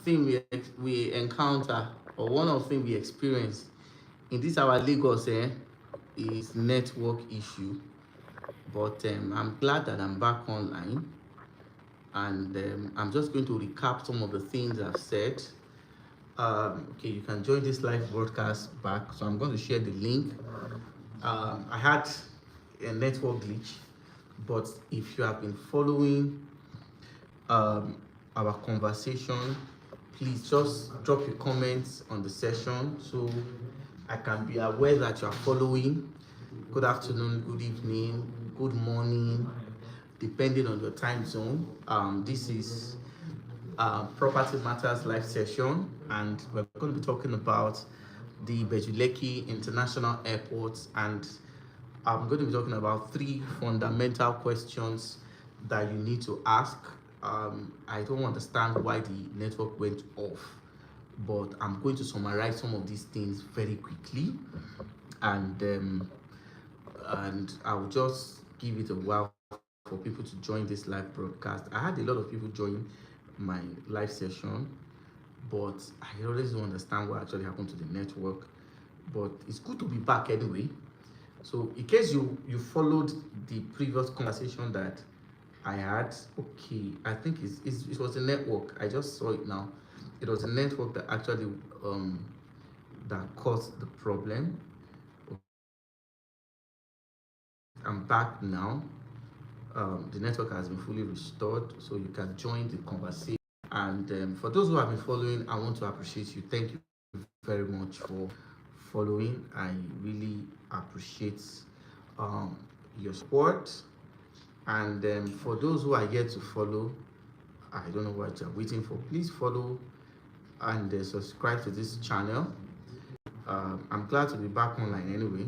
thing we encounter, or one of the things we experience in this our Lagos is network issue. But I'm glad that I'm back online, and I'm just going to recap some of the things I've said. Okay, you can join this live broadcast back. So I'm going to share the link. I had a network glitch, but if you have been following our conversation, please just drop your comments on the session so I can be aware that you are following. Good afternoon, good evening, good morning, depending on your time zone. This is Property Matters live session, and we're going to be talking about the Ibeju Lekki International Airport, and I'm going to be talking about three fundamental questions that you need to ask. I don't understand why the network went off, but I'm going to summarize some of these things very quickly, and I'll just give it a while for people to join this live broadcast. I had a lot of people join my live session, but I always don't understand what actually happened to the network. But it's good to be back anyway. So in case you followed the previous conversation that I had, okay, I think it was a network. I just saw it now. It was a network that actually that caused the problem. I'm back now. The network has been fully restored, so you can join the conversation. And for those who have been following, I want to appreciate you. Thank you very much for following. I really appreciate your support. And for those who are yet to follow, I don't know what you're waiting for. Please follow and subscribe to this channel. I'm glad to be back online anyway.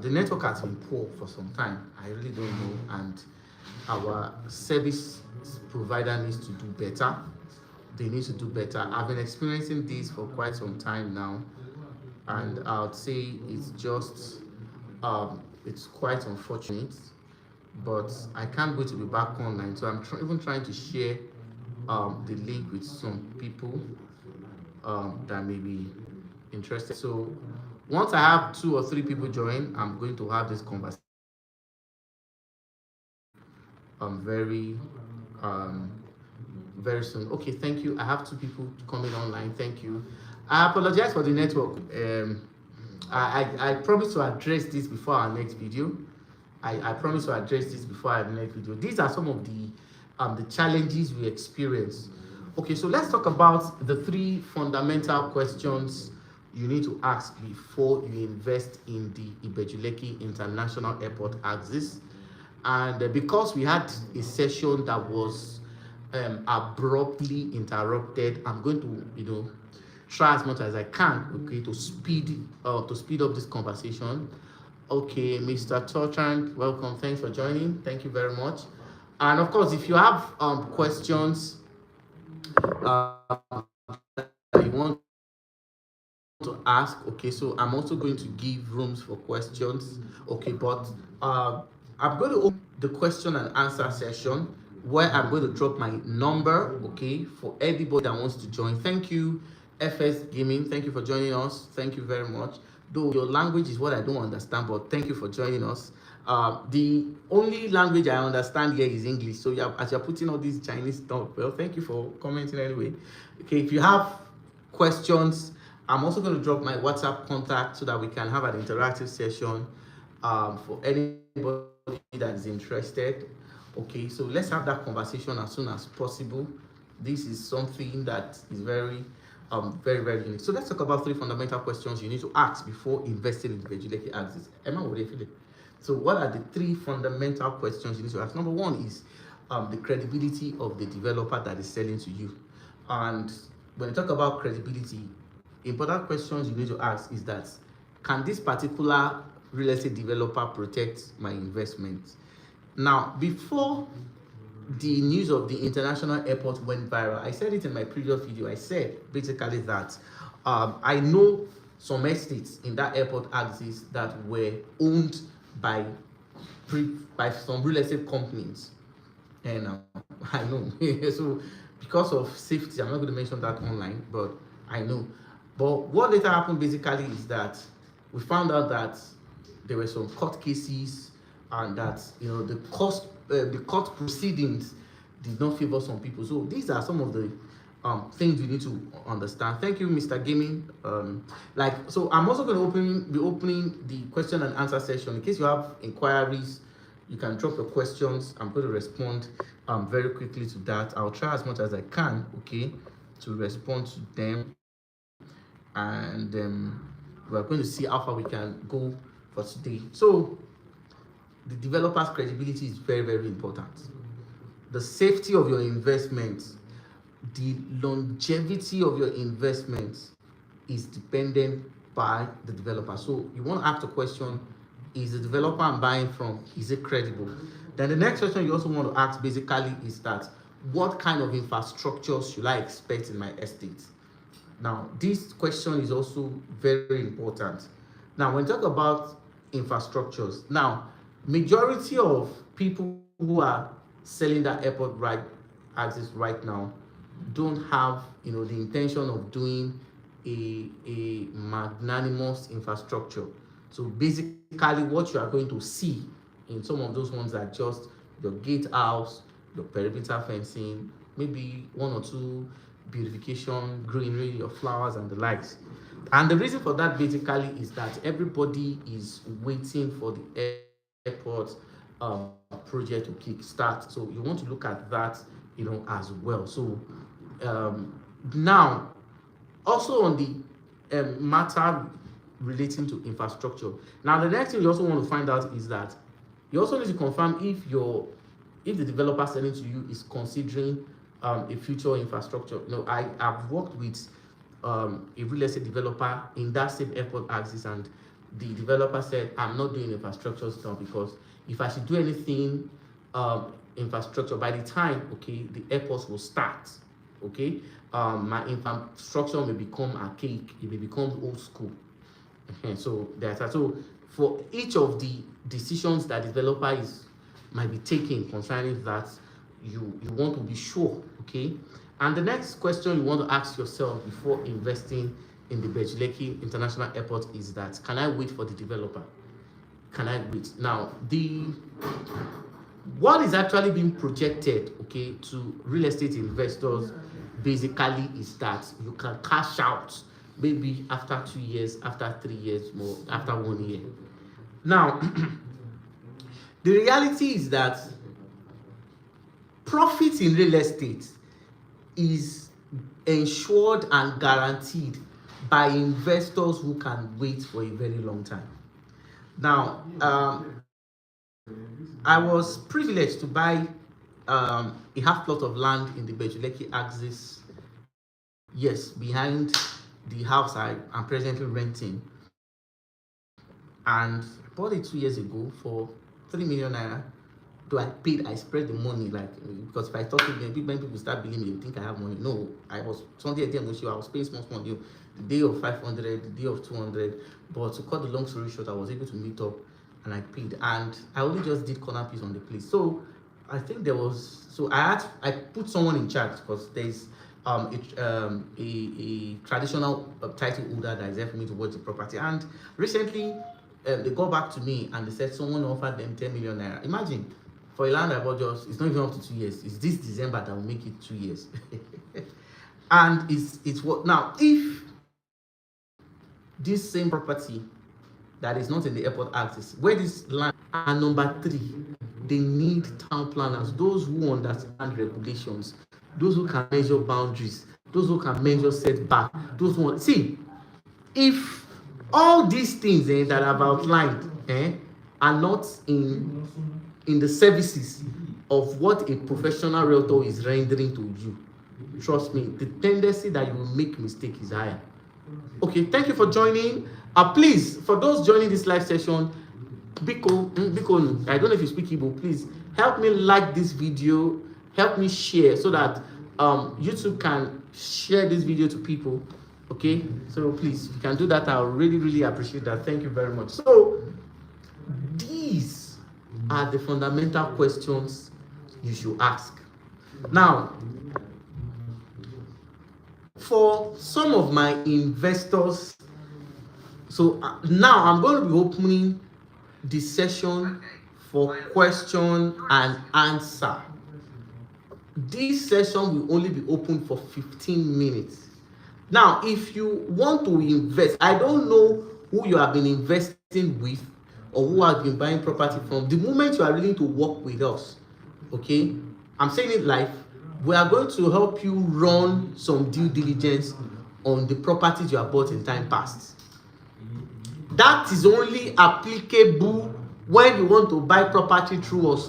The network has been poor for some time. I really don't know, and our service provider needs to do better. They need to do better. I've been experiencing this for quite some time now, and I would say it's quite unfortunate, but I can't wait to be back online. So I'm even trying to share the link with some people that may be interested. So once I have 2 or 3 people join, I'm going to have this conversation very um very soon. Okay, thank you. I have 2 people coming online. Thank you. I apologize for the network. I promise to address this before our next video. I promise to address this before our next video. These are some of the challenges we experience. Okay, so let's talk about the 3 fundamental questions you need to ask before you invest in the Ibeju Lekki International Airport axis. And because we had a session that was abruptly interrupted, I'm going to try as much as I can, okay, to speed up this conversation. Okay, Mr. Torchant, welcome. Thanks for joining. Thank you very much. And of course, if you have questions that you want to ask, okay, so I'm also going to give rooms for questions, okay, but I'm going to open the question and answer session where I'm going to drop my number, okay, for anybody that wants to join. Thank you, FS Gaming. Thank you for joining us. Thank you very much. Though your language is what I don't understand, but thank you for joining us. The only language I understand here is English. So as you're putting all these Chinese stuff, well, thank you for commenting anyway. Okay, if you have questions, I'm also going to drop my WhatsApp contact so that we can have an interactive session for anybody that is interested. Okay, so let's have that conversation as soon as possible. This is something that is very very unique. So let's talk about 3 fundamental questions you need to ask before investing in the Ibeju Lekki axis. Emma, what do you feel? So what are the 3 fundamental questions you need to ask? Number 1 is the credibility of the developer that is selling to you. And when you talk about credibility, important questions you need to ask is that, can this particular real estate developer protect my investment? Now, before the news of the international airport went viral, I said it in my previous video. I said basically that I know some estates in that airport axis that were owned by some real estate companies, and I know so because of safety, I'm not going to mention that online, but I know. But what later happened basically is that we found out that there were some court cases, and that the court proceedings did not favor some people. So these are some of the things you need to understand. Thank you, Mr. Gaming. So I'm also going to be opening the question and answer session. In case you have inquiries, you can drop your questions. I'm going to respond very quickly to that. I'll try as much as I can, okay, to respond to them. And we're going to see how far we can go for today. So the developer's credibility is very, very important. The safety of your investments, the longevity of your investments is dependent by the developer. So you want to ask the question, is the developer I'm buying from, is it credible? Then the next question you also want to ask basically is that, what kind of infrastructure should I expect in my estate? Now, this question is also very important. Now, when you talk about infrastructures, now, majority of people who are selling that airport right access right now don't have the intention of doing a magnanimous infrastructure. So basically what you are going to see in some of those ones are just your gatehouse, your perimeter fencing, maybe one or two beautification, greenery, your flowers and the likes. And the reason for that basically is that everybody is waiting for the airport project to kick start. So you want to look at that as well. So now also on the matter relating to infrastructure, now the next thing you also want to find out is that you also need to confirm if the developer selling to you is considering a future infrastructure. I have worked with a real estate developer in that same airport axis, and the developer said, I'm not doing infrastructure now, because if I should do anything infrastructure, by the time the airports will start, my infrastructure may become archaic, it may become old school. So for each of the decisions that developer might be taking concerning that, you want to be sure. And the next question you want to ask yourself before investing in the Ibeju Lekki International Airport is that, can I wait for the developer? Can I wait? Now, what is actually being projected to real estate investors basically is that you can cash out maybe after 2 years, after 3 years, more after 1 year. Now the reality is that profit in real estate is ensured and guaranteed by investors who can wait for a very long time. Now, I was privileged to buy a half plot of land in the Ibeju Lekki axis, yes, behind the house I'm presently renting, and I bought it 2 years ago for 3 million naira. Though I spread the money, because if I talk to them, when people start believing me, they think I have money. No, I was Sunday I was paying small deal, the day of 500, the day of 200. But to cut the long story short, I was able to meet up and I paid, and I only just did corner piece on the place. So I think I put someone in charge, because there's a traditional title holder that is there for me to watch the property. And recently they got back to me and they said someone offered them 10 million naira. Imagine, for a land I bought, it's not even up to 2 years. It's this December that will make it 2 years. And it's what now, if this same property that is not in the airport axis, where this land, and number 3, they need town planners, those who understand regulations, those who can measure boundaries, those who can measure setback, those who see, if all these things that I've outlined are not in the services of what a professional realtor is rendering to you, trust me, the tendency that you will make mistake is higher. Okay, thank you for joining. Please, for those joining this live session, Biko, I don't know if you speak Igbo, please help me like this video, help me share, so that YouTube can share this video to people. Okay, so please, if you can do that, I'll really, really appreciate that. Thank you very much. So these are the fundamental questions you should ask. Now, for some of my investors, so now I'm going to be opening the session for question and answer. This session will only be open for 15 minutes. Now, if you want to invest, I don't know who you have been investing with or who have been buying property from. The moment you are willing to work with us, okay, I'm saying it live, we are going to help you run some due diligence on the properties you have bought in time past. That is only applicable when you want to buy property through us.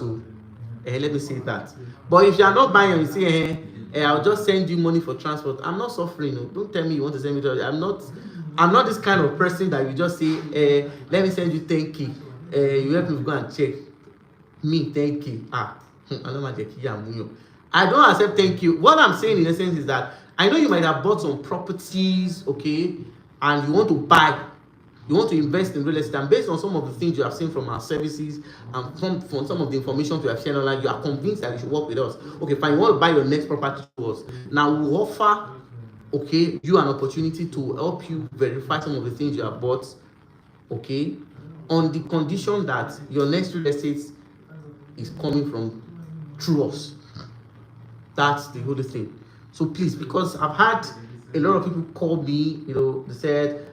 Let me say that. But if you are not buying and you say, I'll just send you money for transport, I'm not suffering. Don't tell me you want to send me. I'm not this kind of person that you just say, let me send you 10K. You help me go and check. Me 10K. I don't accept 10K. What I'm saying in essence is that I know you might have bought some properties, okay, and you want to buy. You want to invest in real estate, and based on some of the things you have seen from our services and from some of the information we have shared online, you are convinced that you should work with us. Okay, fine. You want to buy your next property to us. Now we offer, okay, you an opportunity to help you verify some of the things you have bought, okay, on the condition that your next real estate is coming from through us. That's the whole thing. So please, because I've had a lot of people call me, they said,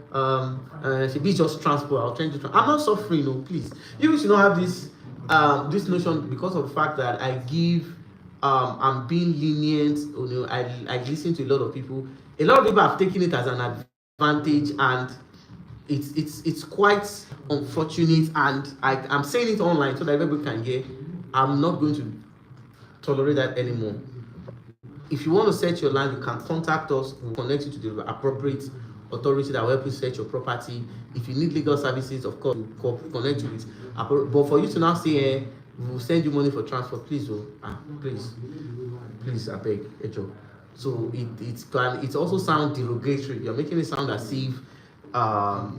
should be just transport. I'll change it. I'm not suffering, please. You should not have this notion because of the fact that I give, I'm being lenient. I listen to a lot of people. A lot of people have taken it as an advantage, and it's quite unfortunate. And I'm saying it online so that everybody can hear. I'm not going to tolerate that anymore. If you want to search your land, you can contact us. We'll connect you to the appropriate authority that will help you search your property. If you need legal services, of course, we'll connect you with. But for you to now say, we'll send you money for transport, please, please, I beg, Ejo. So it also sounds derogatory. You're making it sound as if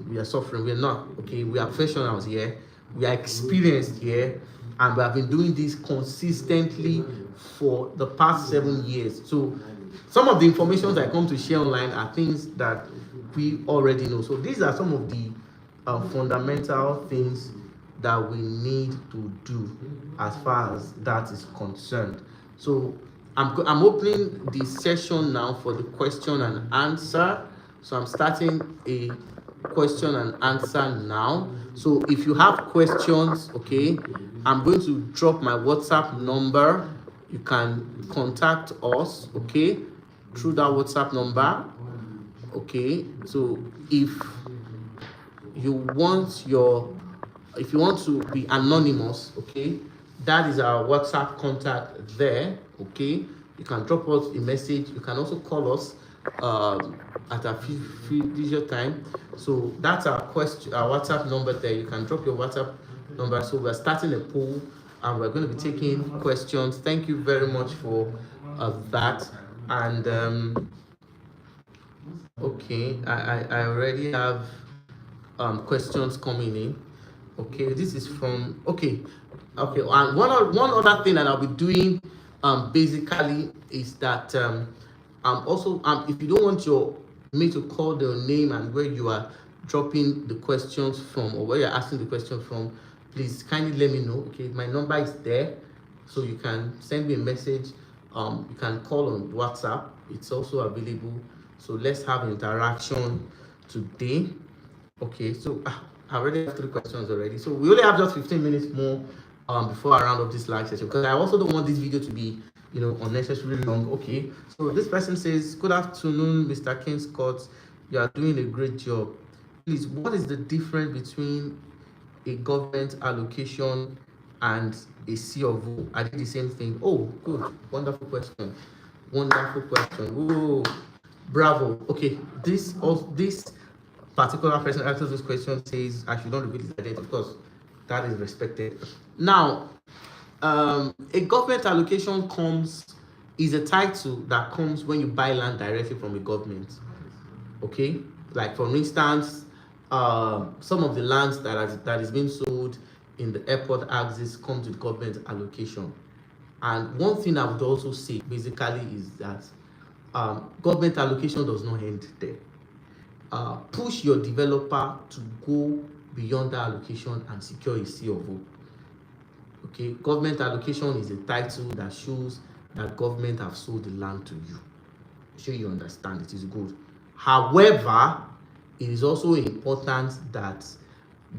we are suffering. We're not. Okay, we are professionals here. We are experienced here, and we have been doing this consistently for the past 7 years. So some of the information I come to share online are things that we already know. So these are some of the fundamental things that we need to do as far as that is concerned. So I'm opening the session now for the question and answer. So I'm starting a question and answer now. So if you have questions, okay, I'm going to drop my WhatsApp number. You can contact us, okay, through that WhatsApp number. Okay, so if you want to be anonymous, okay, that is our WhatsApp contact there. Okay, you can drop us a message. You can also call us at a future time. So that's our WhatsApp number there. You can drop your WhatsApp number. So we're starting a poll and we're going to be taking questions. Thank you very much for that. And okay, I already have questions coming in. Okay, this is from okay, and one other thing that I'll be doing basically is that also if you don't want me to call the name and where you are dropping the questions from or where you're asking the question from, please kindly let me know. Okay, my number is there, so you can send me a message. You can call on WhatsApp, it's also available. So let's have interaction today. Okay, so I already have 3 questions already. So we only have just 15 minutes more before I round up this live session, because I also don't want this video to be unnecessarily long. Okay, so this person says, good afternoon, Mr. King Scott, you are doing a great job. Please, what is the difference between a government allocation and a C of O? I did the same thing. Oh, good, wonderful question. Oh, bravo. Okay, this particular person asking this question says I should not reveal his identity. Of course, that is respected. Now, a government allocation is a title that comes when you buy land directly from the government. Okay, like for instance, some of the lands that is being sold in the airport axis comes with government allocation. And one thing I would also say basically is that government allocation does not end there. Push your developer to go beyond that allocation and secure a C of O. Okay, government allocation is a title that shows that government have sold the land to you. Sure, you understand, it is good. However, it is also important that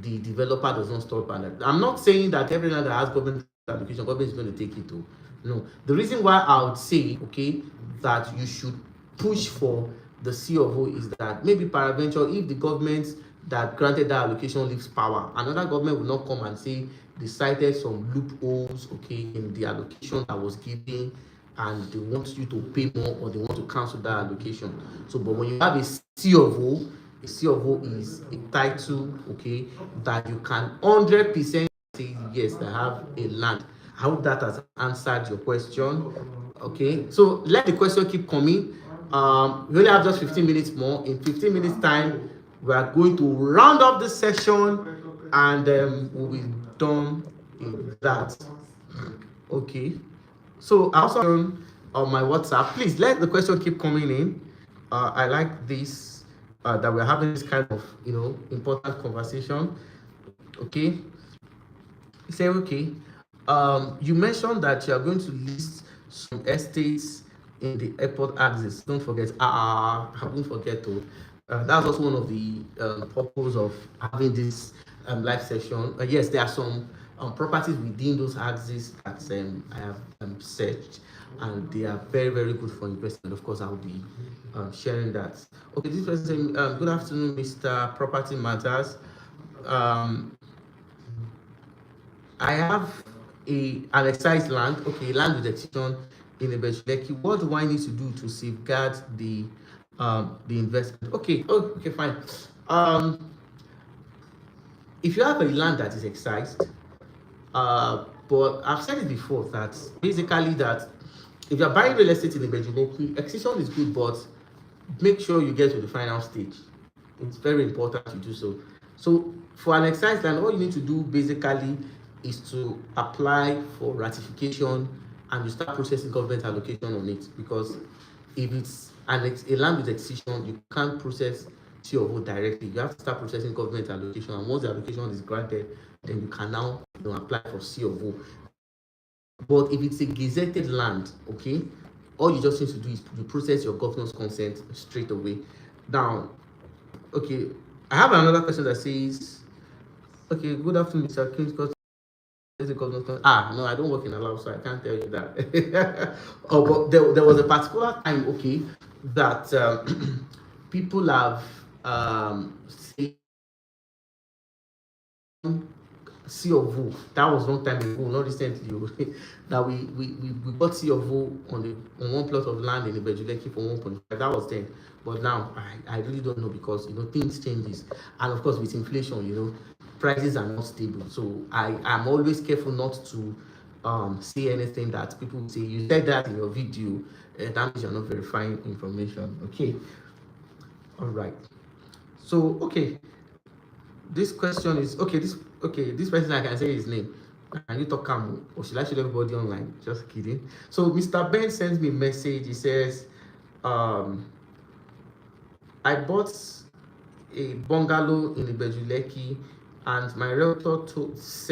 the developer does not stop at that. I'm not saying that every land that has government allocation, government is going to take it to. No. The reason why I would say, okay, that you should push for the C of O is that maybe peradventure, if the government that granted that allocation leaves power, another government will not come and say they cited some loopholes, okay, in the allocation that was given, and they want you to pay more or they want to cancel that allocation. So, but when you have a C of O, a C of O is a title, okay, that you can 100% say yes, I have a land. I hope that has answered your question. Okay, so let the question keep coming. We only have just 15 minutes more. In 15 minutes time, we are going to round up the session, and we'll be done in that. Okay, so I also on my WhatsApp, please let the question keep coming in. I like this, that we're having this kind of important conversation. Okay, say okay. You mentioned that you are going to list some estates in the airport axis. Don't forget, I won't forget to. That's also one of the purpose of having this live session. Yes, there are some properties within those axes that I have searched, and they are very, very good for investment. Of course, I will be sharing that. Okay, this person, good afternoon, Mr. Property Matters. I have an excised land, okay, land with extension in Ibeju Lekki. What do I need to do to safeguard the investment? Okay, oh, okay, fine. If you have a land that is excised, but I've said it before that basically that if you're buying real estate in Ibeju Lekki, extension is good, but make sure you get to the final stage. It's very important to do so. So for an excised land, all you need to do basically is to apply for ratification, and you start processing government allocation on it, because if it's a land with excision, you can't process C of O directly. You have to start processing government allocation, and once the allocation is granted, then you can now apply for C of O. But if it's a gazetted land, okay, all you just need to do is you process your governor's consent straight away. Now, okay, I have another question that says, okay, good afternoon, Mr. King. No, I don't work in a lab, so I can't tell you that. Oh, but there was a particular time, okay, that people have say C of O. That was long time ago, not recently. That we got C of O on one plot of land in Ibeju Lekki for 1.5. That was then. But now I really don't know, because things changes, and of course with inflation, prices are not stable. So I am always careful not to say anything that people say you said that in your video. That means you're not verifying information. Okay. All right. So okay, this question is okay. This person, I can say his name. Can you talk calm, or should I show everybody online? Just kidding. So Mr. Ben sends me a message. He says, I bought a bungalow in Ibeju Lekki, and my realtor said